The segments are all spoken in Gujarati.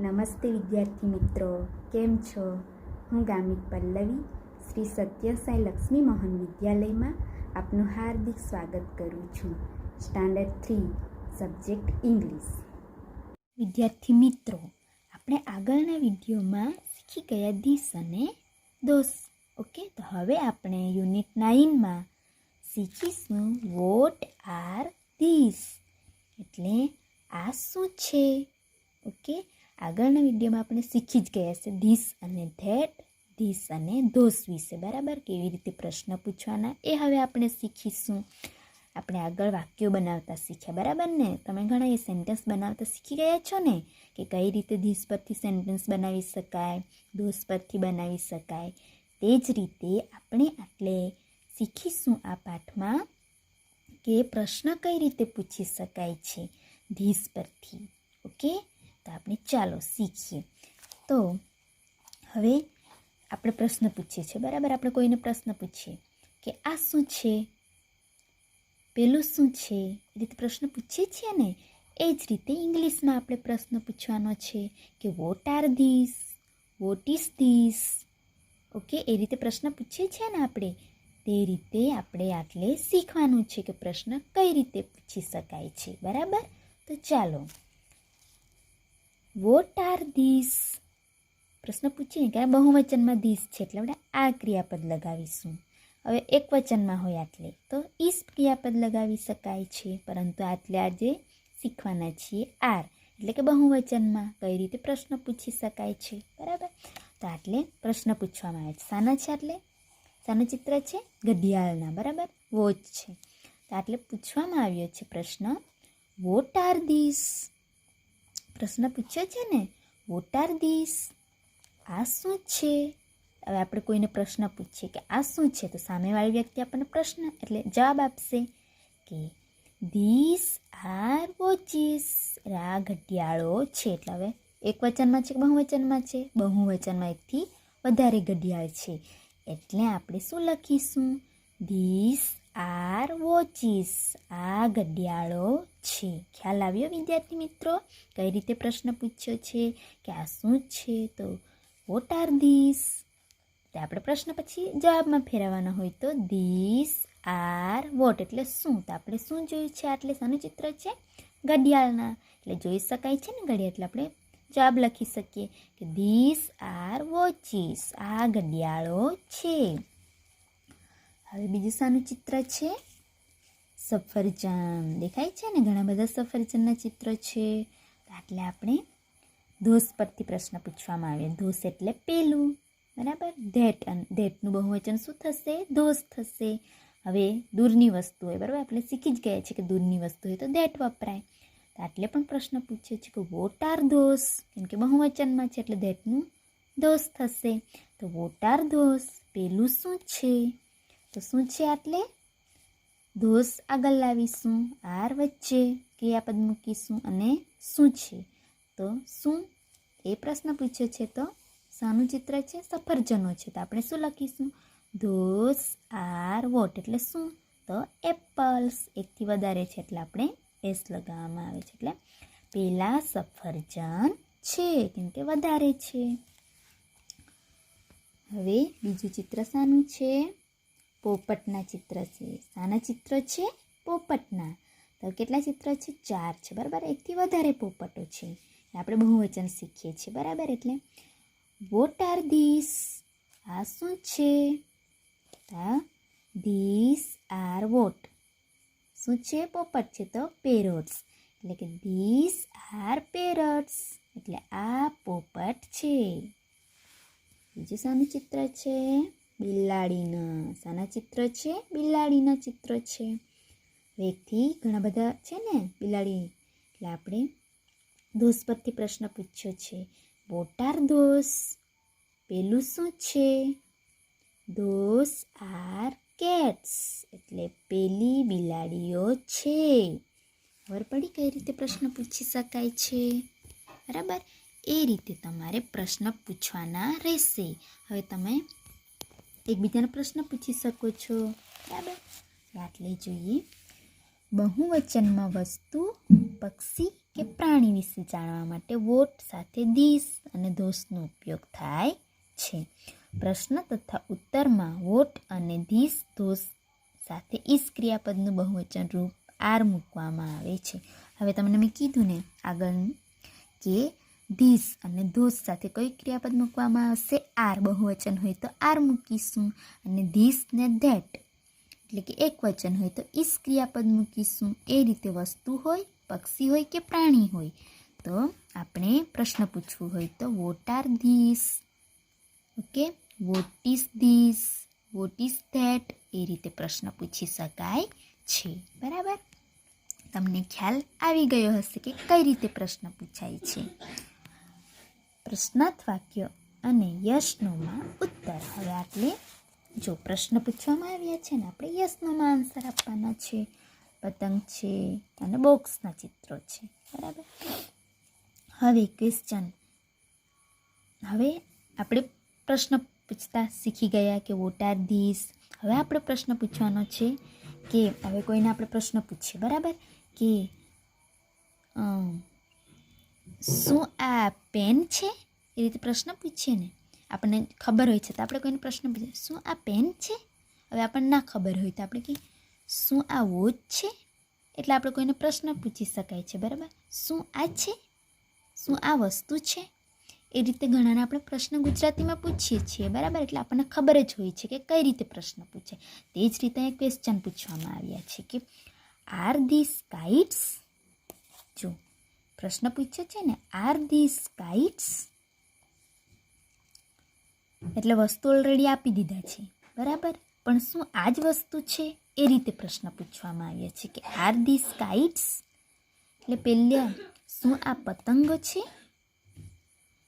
નમસ્તે વિદ્યાર્થી મિત્રો, કેમ છો? હું ગામિત પલ્લવી શ્રી સત્યસાઈ લક્ષ્મી મોહન વિદ્યાલયમાં આપનું હાર્દિક સ્વાગત કરું છું. Standard 3 subject English. વિદ્યાર્થી મિત્રો, આપણે આગળના વિડીયોમાં શીખી ગયા ધીસ અને ધોસ. ઓકે, તો હવે આપણે યુનિટ 9માં શીખીશું વોટ આર ધીસ, એટલે આ શું છે. ઓકે, આગળના વિડીયોમાં આપણે શીખી જ ગયા છે ધીસ અને ધેટ, ધીસ અને ધોસ વિશે. બરાબર, કેવી રીતે પ્રશ્ન પૂછવાના એ હવે આપણે શીખીશું. આપણે આગળ વાક્યો બનાવતા શીખ્યા, બરાબર ને? તમે ઘણા એ સેન્ટેન્સ બનાવતા શીખી ગયા છો ને, કે કઈ રીતે ધીસ પરથી સેન્ટેન્સ બનાવી શકાય, ધોસ પરથી બનાવી શકાય. તે જ રીતે આપણે આટલે શીખીશું આ પાઠમાં કે પ્રશ્ન કઈ રીતે પૂછી શકાય છે ધીસ પરથી. ઓકે, તો આપણે ચાલો શીખીએ. તો હવે આપણે પ્રશ્ન પૂછીએ છીએ, બરાબર? આપણે કોઈને પ્રશ્ન પૂછીએ કે આ શું છે, પેલું શું છે, એ રીતે પ્રશ્ન પૂછીએ છીએ ને. એ જ રીતે ઇંગ્લિશમાં આપણે પ્રશ્ન પૂછવાનો છે કે what are these, what is this. Okay, એ રીતે પ્રશ્ન પૂછીએ છીએ ને આપણે, તે રીતે આપણે આટલે શીખવાનું છે કે પ્રશ્ન કઈ રીતે પૂછી શકાય છે. બરાબર, તો ચાલો. વોટ આર ધીસ પ્રશ્ન પૂછીને કે બહુવચનમાં ધીસ છે એટલે આપણે આ ક્રિયાપદ લગાવીશું. હવે એક વચનમાં હોય આટલે તો ઈસ ક્રિયાપદ લગાવી શકાય છે, પરંતુ આટલે આજે શીખવાના છીએ આર, એટલે કે બહુવચનમાં કઈ રીતે પ્રશ્ન પૂછી શકાય છે. બરાબર, તો આટલે પ્રશ્ન પૂછવામાં આવે છે. શાના છે આટલે? શાનું ચિત્ર છે? ઘડિયાળના. બરાબર, વોચ છે. તો આટલે પૂછવામાં આવ્યો છે પ્રશ્ન વોટ આર ધીસ. પ્રશ્ન પૂછ્યો છે ને વોટ આર ધીસ, આ શું છે. હવે આપણે કોઈને પ્રશ્ન પૂછીએ કે આ શું છે, તો સામેવાળી વ્યક્તિ આપણને પ્રશ્ન એટલે જવાબ આપશે કે ધીસ આર વોચીસ. આ ઘડિયાળો છે. એટલે હવે એક વચનમાં છે કે બહુવચનમાં છે? બહુવચનમાં એકથી વધારે ઘડિયાળ છે, એટલે આપણે શું લખીશું? These are watches. આ ઘડિયાળો છે. ખ્યાલ આવ્યો વિદ્યાર્થી મિત્રો કઈ રીતે પ્રશ્ન પૂછ્યો છે કે આ શું છે? તો વોટ આર ધીસ. તો આપણે પ્રશ્ન પછી જવાબમાં ફેરવવાનો હોય તો ધીસ આર વોટ એટલે શું. તો આપણે શું જોયું છે આટલે? શાનું ચિત્ર છે? ઘડિયાળના. એટલે જોઈ શકાય છે ને ઘડિયાળ, એટલે આપણે જવાબ લખી શકીએ કે ધીસ આર વોચીસ. આ ઘડિયાળો છે. હવે બીજું શાનું ચિત્ર છે? સફરજન. દેખાય છે ને, ઘણા બધા સફરજનના ચિત્ર છે. એટલે આપણે ધોસ પરથી પ્રશ્ન પૂછવામાં આવે. ધોસ એટલે પેલું. બરાબર, ધેટ. ધેટનું બહુવચન શું થશે? ધોસ થશે. હવે દૂરની વસ્તુ હોય, બરાબર, આપણે શીખી જ ગયા છે કે દૂરની વસ્તુ હોય તો ધેટ વપરાય. તો આટલે પણ પ્રશ્ન પૂછે છે કે વોટ આર ધોસ, કેમ કે બહુવચનમાં છે એટલે ધેટનું ધોસ થશે. તો વોટ આર ધોસ, પેલું શું છે. તો શું છે આટલે? ધોસ આગળ લાવીશું, આર વચ્ચે ક્રિયાપદ મૂકીશું અને શું છે. તો શું એ પ્રશ્ન પૂછ્યો છે, તો શાનું ચિત્ર છે? સફરજનો છે. તો આપણે શું લખીશું? ધોસ આર વોટ એટલે શું? તો એપલ્સ. એકથી વધારે છે એટલે આપણે એસ લગાવવામાં આવે છે. એટલે પેલા સફરજન છે, કેમ કે વધારે છે. હવે બીજું ચિત્ર શાનું છે? પોપટના ચિત્ર છે. શાના ચિત્ર છે? પોપટના. તો કેટલા ચિત્ર છે? 4 છે. બરાબર, એકથી વધારે પોપટો છે. આપણે બહુવચન શીખીએ છીએ. બરાબર, એટલે વોટ આર ધીસ, આ શું છે? ધીસ આર વોટ, શું છે? પોપટ છે તો પેરોટ્સ. એટલે કે ધીસ આર પેરોટ્સ, એટલે આ પોપટ છે. બીજું શાનું ચિત્ર છે? બિલાડીના. શાના ચિત્ર છે? બિલાડીના ચિત્ર છે. એકથી ઘણા બધા છે ને બિલાડી, એટલે આપણે ધોસ પરથી પ્રશ્ન પૂછ્યો છે વોટ આર ધોસ, પેલું શું છે? ધોસ આર કેટ્સ, એટલે પેલી બિલાડીઓ છે. ખબર પડી કઈ રીતે પ્રશ્ન પૂછી શકાય છે? બરાબર, એ રીતે તમારે પ્રશ્ન પૂછવાના રહેશે. હવે તમે એકબીજાને પ્રશ્ન પૂછી શકો છો. બરાબર, આટલે જોઈએ. બહુવચનમાં વસ્તુ, પક્ષી કે પ્રાણી વિશે જાણવા માટે વોટ સાથે ધીસ અને ધોસનો ઉપયોગ થાય છે. પ્રશ્ન તથા ઉત્તરમાં વોટ અને ધીસ ધોસ સાથે ઈસ ક્રિયાપદનું બહુવચન રૂપ આર મૂકવામાં આવે છે. હવે તમને મેં કીધું ને આગળ કે ધીસ અને ધોસ સાથે કઈ ક્રિયાપદ મૂકવામાં આવશે? આર. બહુવચન હોય તો આર મૂકીશું અને ધીસ ને ધેટ એટલે કે એક વચન હોય તો ઈસ ક્રિયાપદ મૂકીશું. એ રીતે વસ્તુ હોય, પક્ષી હોય કે પ્રાણી હોય તો આપણે પ્રશ્ન પૂછવું હોય તો what are these, okay, what is this, what is that, એ રીતે પ્રશ્ન પૂછી શકાય છે. બરાબર, તમને ખ્યાલ આવી ગયો હશે કે કઈ રીતે પ્રશ્ન પૂછાય છે. પ્રશ્નાર્થ વાક્ય અને યસનોમાં ઉત્તર. હવે આપણે જો પ્રશ્ન પૂછવામાં આવ્યા છે ને આપણે યસનોમાં આન્સર આપવાના છે. પતંગ છે અને બોક્સના ચિત્રો છે. બરાબર, હવે ક્વેશ્ચન. હવે આપણે પ્રશ્ન પૂછતા શીખી ગયા કે વોટ આર ધીસ. હવે આપણે પ્રશ્ન પૂછવાનો છે કે હવે કોઈને આપણે પ્રશ્ન પૂછીએ, બરાબર, કે શું આ પેન છે? એ રીતે પ્રશ્ન પૂછીએ ને, આપણને ખબર હોય છે તો આપણે કોઈને પ્રશ્ન પૂછીએ શું આ પેન છે? હવે આપણને ના ખબર હોય તો આપણે કહીએ શું આ વોચ છે? એટલે આપણે કોઈને પ્રશ્ન પૂછી શકાય છે. બરાબર, શું આ છે? શું આ વસ્તુ છે? એ રીતે ઘણાને આપણે પ્રશ્ન ગુજરાતીમાં પૂછીએ છીએ. બરાબર, એટલે આપણને ખબર જ હોય છે કે કઈ રીતે પ્રશ્ન પૂછે. તે જ રીતે એક ક્વેશ્ચન પૂછવામાં આવ્યા છે કે આર ધીસ કાઇટ્સ? જો પ્રશ્ન પૂછ્યો છે ને આર ધીસ કાઇટ્સ એટલે વસ્તુ ઓલરેડી આપી દીધા છે. બરાબર, પણ શું આ જ વસ્તુ છે? એ રીતે પ્રશ્ન પૂછવામાં આવ્યા છે કે આર ધીસ કાઇટ્સ એટલે પહેલા શું આ પતંગો છે?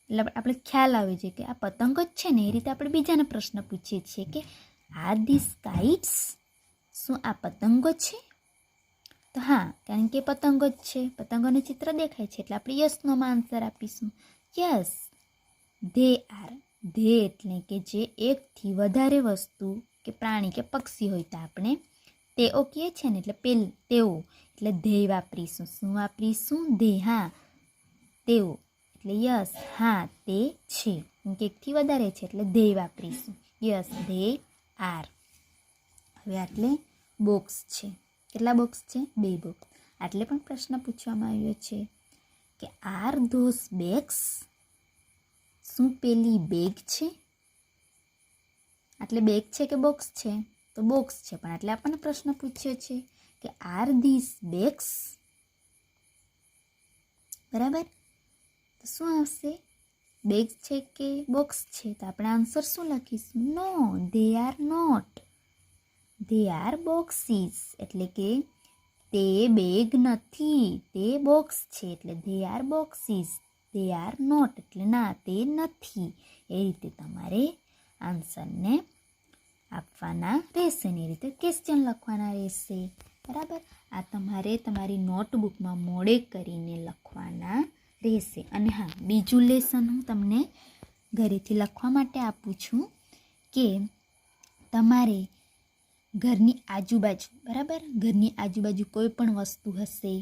એટલે આપણે ખ્યાલ આવે છે કે આ પતંગો જ છે ને. એ રીતે આપણે બીજાને પ્રશ્ન પૂછીએ છીએ કે આર ધીસ કાઇટ્સ? શું આ પતંગો છે? તો હા, કારણ કે પતંગો જ છે, પતંગોનું ચિત્ર દેખાય છે એટલે આપણે યસનોમાં આન્સર આપીશું. Yes, they are. ધે એટલે કે જે એકથી વધારે વસ્તુ કે પ્રાણી કે પક્ષી હોય તો આપણે તેઓ કહે છે ને, એટલે તેઓ એટલે ધ્યેય વાપરીશું. શું વાપરીશું? ધે. હા, તેઓ એટલે યસ, હા તે છે, કે એકથી વધારે છે એટલે ધ્યેય વાપરીશું. Yes, they are. હવે આટલે બોક્સ છે. કેટલા બોક્સ છે? 2 બોક્સ. આટલે પણ પ્રશ્ન પૂછવામાં આવ્યો છે કે આર ધોસ બેગ્સ? શું પેલી બેગ છે? આટલે બેગ છે કે બોક્સ છે? તો બોક્સ છે, પણ આટલે આપણને પ્રશ્ન પૂછ્યો છે કે આર ધીસ બેગ્સ? બરાબર, તો શું આવશે? બેગ છે કે બોક્સ છે? તો આપણે આન્સર શું લખીશું? No, they are not. They are boxes એટલે કે તે બેગ નથી, તે બોક્સ છે. એટલે they are boxes. They are not એટલે ના, તે નથી. એ રીતે તમારે આન્સરને આપવાના રહેશે ને એ રીતે ક્વેશ્ચન લખવાના રહેશે. બરાબર, આ તમારે તમારી નોટબુકમાં મોડે કરીને લખવાના રહેશે. અને હા, બીજું લેસન હું તમને ઘરેથી લખવા માટે આપું છું કે તમારે ઘરની આજુબાજુ, બરાબર, ઘરની આજુબાજુ કોઈ પણ વસ્તુ હશે,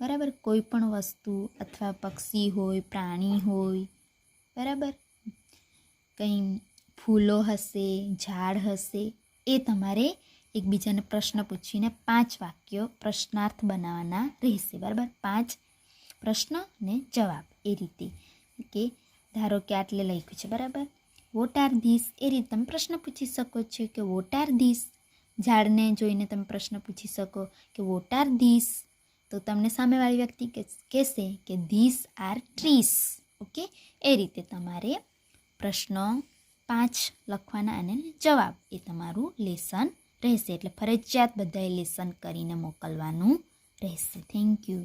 બરાબર, કોઈ પણ વસ્તુ અથવા પક્ષી હોય, પ્રાણી હોય, બરાબર, કંઈ ફૂલો હશે, ઝાડ હશે, એ તમારે એકબીજાને પ્રશ્ન પૂછીને 5 વાક્યો પ્રશ્નાર્થ બનાવવાના રહેશે. બરાબર, 5 પ્રશ્ન ને જવાબ. એ રીતે કે ધારો કે આટલે લખ્યું છે, બરાબર, વોટ આર ધીસ? એ રીતે તમે પ્રશ્ન પૂછી શકો છો કે વોટ આર ધીસ? ઝાડને જોઈને તમે પ્રશ્ન પૂછી શકો કે વોટ આર ધીસ? તો તમને સામેવાળી વ્યક્તિ કહેશે કે ધીસ આર ટ્રીસ. ઓકે, એ રીતે તમારે પ્રશ્નો 5 લખવાના અને જવાબ. એ તમારું લેસન રહેશે. એટલે ફરજિયાત બધાએ લેસન કરીને મોકલવાનું રહેશે. Thank you.